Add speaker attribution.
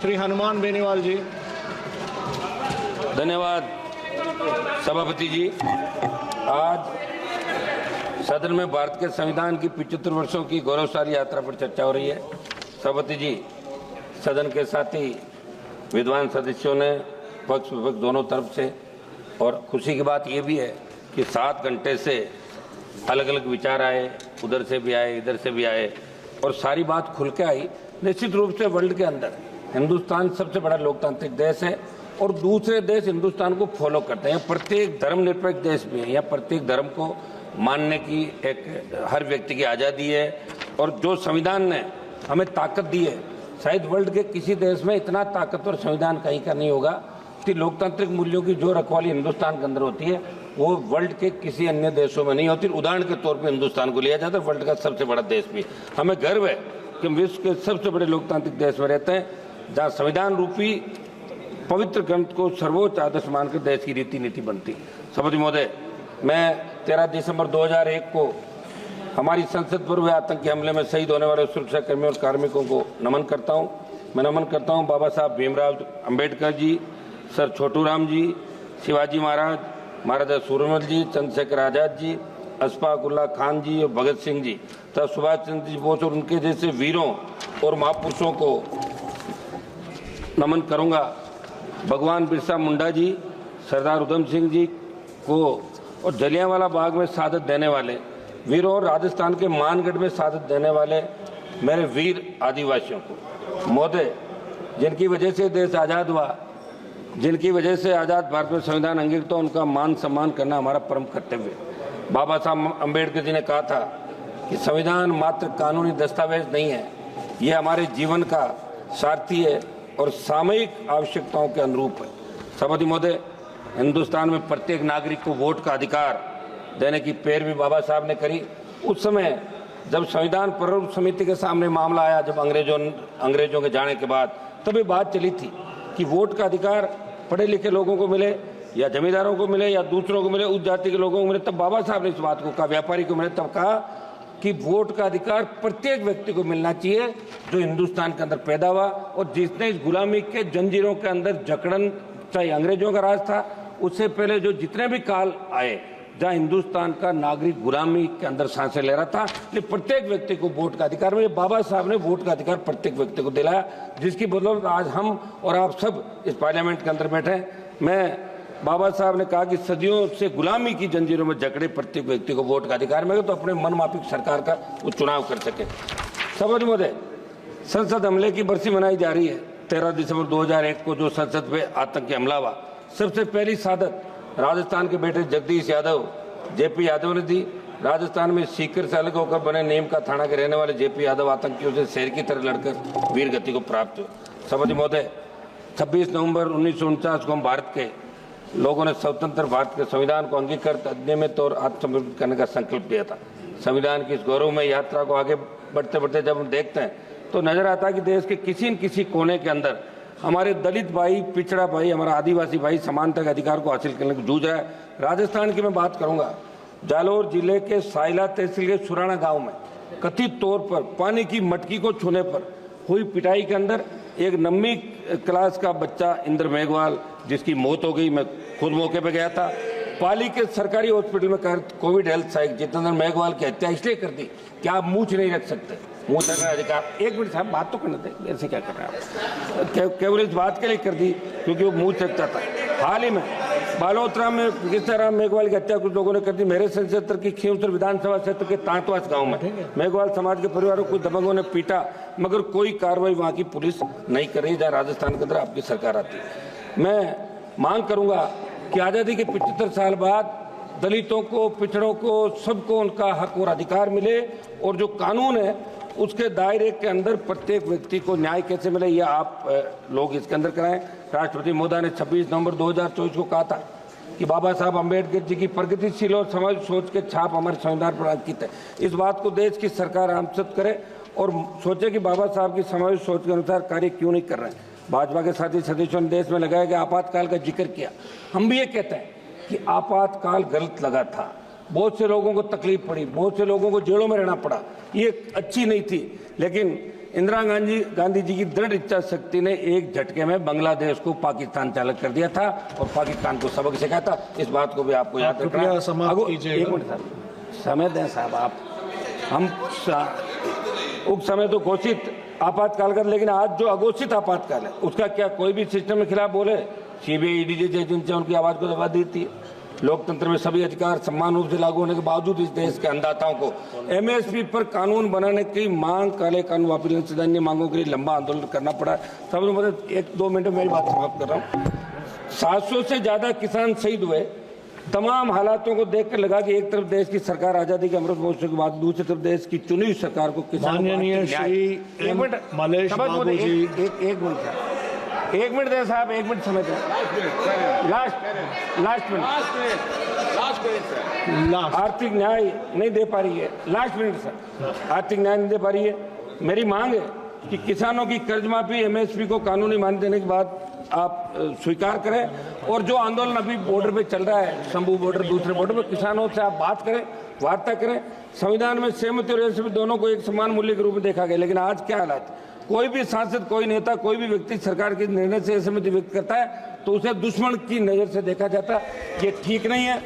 Speaker 1: श्री हनुमान बेनीवाल जी।
Speaker 2: धन्यवाद सभापति जी। आज सदन में भारत के संविधान की 75 वर्षों की गौरवशाली यात्रा पर चर्चा हो रही है। सभापति जी, सदन के साथी विद्वान सदस्यों ने पक्ष विपक्ष दोनों तरफ से, और खुशी की बात यह भी है कि 7 घंटे से अलग अलग विचार आए, उधर से भी आए, इधर से भी आए, और सारी बात खुल के आई। निश्चित रूप से वर्ल्ड के अंदर हिंदुस्तान सबसे बड़ा लोकतांत्रिक देश है और दूसरे देश हिंदुस्तान को फॉलो करते हैं। प्रत्येक धर्मनिरपेक्ष देश में या प्रत्येक धर्म को मानने की एक हर व्यक्ति की आज़ादी है, और जो संविधान ने हमें ताकत दी है, शायद वर्ल्ड के किसी देश में इतना ताकतवर संविधान कहीं का नहीं होगा कि लोकतांत्रिक मूल्यों की जो रखवाली हिंदुस्तान के अंदर होती है वो वर्ल्ड के किसी अन्य देशों में नहीं होती। उदाहरण के तौर पर हिंदुस्तान को लिया जाता है, वर्ल्ड का सबसे बड़ा देश भी। हमें गर्व है कि हम विश्व के सबसे बड़े लोकतांत्रिक देश में रहते हैं, जहाँ संविधान रूपी पवित्र ग्रंथ को सर्वोच्च आदर्श मानकर देश की रीति नीति बनती। सभापति महोदय, मैं 13 दिसंबर 2001 को हमारी संसद पर हुए आतंकी हमले में शहीद होने वाले सुरक्षा कर्मियों और कार्मिकों को नमन करता हूँ। मैं नमन करता हूँ बाबा साहब भीमराव अंबेडकर जी, सर छोटू राम जी, शिवाजी महाराज, महाराजा सूरजमल जी, चंद्रशेखर आजाद जी, अशफाक उल्लाह खान जी और भगत सिंह जी तथा सुभाष चंद्र जी बोस और उनके जैसे वीरों और महापुरुषों को नमन करूंगा। भगवान बिरसा मुंडा जी, सरदार उधम सिंह जी को और जलियांवाला बाग में शहादत देने वाले वीरों और राजस्थान के मानगढ़ में शहादत देने वाले मेरे वीर आदिवासियों को। महोदय, जिनकी वजह से देश आज़ाद हुआ, जिनकी वजह से आज़ाद भारत में संविधान अंगीकृत, उनका मान सम्मान करना हमारा परम कर्तव्य है। बाबा साहब अम्बेडकर जी ने कहा था कि संविधान मात्र कानूनी दस्तावेज नहीं है, ये हमारे जीवन का सारथी है और सामयिक आवश्यकताओं के अनुरूप है। सभापति महोदय, हिंदुस्तान में प्रत्येक नागरिक को वोट का अधिकार देने की पैरवी बाबा साहब ने करी। उस समय जब संविधान प्रारूप समिति के सामने मामला आया, जब अंग्रेजों के जाने के बाद, तभी बात चली थी कि वोट का अधिकार पढ़े लिखे लोगों को मिले या जमींदारों को मिले या दूसरों को मिले, उस जाति के लोगों को मिले। तब बाबा साहब ने इस बात को कहा, व्यापारी को मिले, तब कहा कि वोट का अधिकार प्रत्येक व्यक्ति को मिलना चाहिए जो हिंदुस्तान के अंदर पैदा हुआ और जिसने इस गुलामी के जंजीरों के अंदर जकड़न, चाहे अंग्रेजों का राज था, उससे पहले जो जितने भी काल आए जहाँ हिंदुस्तान का नागरिक गुलामी के अंदर सांसें ले रहा था, लेकिन प्रत्येक व्यक्ति को वोट का अधिकार मिले। बाबा साहब ने वोट का अधिकार प्रत्येक व्यक्ति को दिलाया, जिसकी बदौलत आज हम और आप सब इस पार्लियामेंट के अंदर बैठे हैं। मैं बाबा साहब ने कहा कि सदियों से गुलामी की जंजीरों में जकड़े प्रत्येक व्यक्ति को वोट का अधिकार मिले तो अपने मनमाफिक सरकार का वो चुनाव कर सके। सभापति महोदय, संसद हमले की बरसी मनाई जा रही है। 13 दिसंबर 2001 को जो संसद पे आतंकी हमला हुआ, सबसे पहली शहादत राजस्थान के बेटे जगदीश यादव, जेपी यादव ने दी। राजस्थान में सीकर से अलग होकर बने नीम का थाना के रहने वाले जेपी यादव आतंकियों से शेर की तरह लड़कर वीर गति को प्राप्त हुए। सभापति महोदय, 26 नवंबर 1949 को हम भारत के लोगों ने स्वतंत्र भारत के संविधान को अंगीकृत, नियमित और आत्मसमर्पित करने का संकल्प लिया था। संविधान की इस गौरवमय यात्रा को आगे बढ़ते बढ़ते जब हम देखते हैं तो नजर आता है कि देश के किसी न किसी कोने के अंदर हमारे दलित भाई, पिछड़ा भाई, हमारा आदिवासी भाई समानता के अधिकार को हासिल करने को जूझ रहा है। राजस्थान की मैं बात करूंगा, जालौर जिले के साइला तहसील के सुराना गांव में कथित तौर पर पानी की मटकी को छूने पर हुई पिटाई के अंदर एक 9वीं क्लास का बच्चा इंद्र मेघवाल, जिसकी मौत हो गई। मैं खुद मौके पर गया था। पाली के सरकारी हॉस्पिटल में कोविड हेल्थ सहायक जितेंद्र मेघवाल की हत्या इसलिए कर दी कि आप मूछ नहीं रख सकते, मुंह तक अधिकार। एक मिनट साहब, बात तो करने दें, ऐसे क्या कर रहे हैं आप? केवल इस बात के लिए कर दी क्योंकि वो मूछ सकता था। हाल ही में बालोतरा में किस्ताराम मेघवाल की हत्या कुछ लोगों ने कर दी। मेरे संसद क्षेत्र की खींवसर विधानसभा क्षेत्र के तांतवास गांव में मेघवाल समाज के परिवारों को दबंगों ने पीटा, मगर कोई कार्रवाई वहां की पुलिस नहीं कर रही, जहाँ राजस्थान के अंदर आपकी सरकार आती है। मैं मांग करूंगा कि आज़ादी के 75 साल बाद दलितों को, पिछड़ों को, सबको उनका हक और अधिकार मिले, और जो कानून है उसके दायरे के अंदर प्रत्येक व्यक्ति को न्याय कैसे मिले, यह आप लोग इसके अंदर कराएं। राष्ट्रपति महोदय ने 26 नवंबर 2024 को कहा था कि बाबा साहब अम्बेडकर जी की प्रगतिशील और समाज सोच के छाप हमारे संविधान पर अंकित है। इस बात को देश की सरकार आमसद करे और सोचे कि बाबा साहब की समाज सोच के अनुसार कार्य क्यों नहीं कर रहे हैं। भाजपा के साथी सदस्यों ने देश में लगाया गया आपातकाल का जिक्र किया। हम भी ये कहते हैं कि आपातकाल गलत लगा था, बहुत से लोगों को तकलीफ पड़ी, बहुत से लोगों को जेलों में रहना पड़ा, ये अच्छी नहीं थी, लेकिन इंदिरा गांधी जी की दृढ़ इच्छा शक्ति ने एक झटके में बांग्लादेश को पाकिस्तान चालक कर दिया था और पाकिस्तान को सबक सिखाया था। इस बात को भी आपको याद रखना है। एक मिनट साहब, समय दें साहब आप। हम उस समय तो घोषित आपातकाल कर, लेकिन आज जो अघोषित आपातकाल है उसका क्या कोई भी सिस्टम के खिलाफ बोले? सीबीआई ईडी जैसी एजेंसियां उनकी आवाज को दबा देती है। लोकतंत्र में सभी अधिकार समान रूप से लागू होने के बावजूद इस देश के अन्नदाताओं को एमएसपी पर कानून बनाने की मांग, काले कानून वापस लेने मांगों के लिए लंबा आंदोलन करना पड़ा। सब मतलब 1-2 मिनट में मेरी बात समाप्त कर रहा हूँ। 700 से ज्यादा किसान शहीद हुए। तमाम हालातों को देखकर लगा कि एक तरफ देश की सरकार आजादी के अमृत महोत्सव के बाद, दूसरी तरफ देश की चुनी हुई सरकार को
Speaker 1: माननीय श्री मलेश बाबू जी,
Speaker 2: एक मिनट दें साहब, 1 मिनट समय दें। लास्ट मिनट आर्थिक न्याय नहीं दे पा रही है। लास्ट मिनट सर, आर्थिक न्याय नहीं दे पा रही है। मेरी मांग है कि किसानों की कर्ज माफी, एमएसपी को कानूनी मान्यता देने के बाद आप स्वीकार करें। और जो आंदोलन अभी बॉर्डर पे चल रहा है, शंभू बॉर्डर, दूसरे बॉर्डर पे, किसानों से आप बात करें, वार्ता करें। संविधान में सहमति और असहमति दोनों को एक समान मूल्य के रूप में देखा गया, लेकिन आज क्या हालात? कोई भी सांसद, कोई नेता, कोई भी व्यक्ति सरकार के निर्णय से असहमति व्यक्त करता है तो उसे दुश्मन की नजर से देखा जाता है। ये ठीक नहीं है।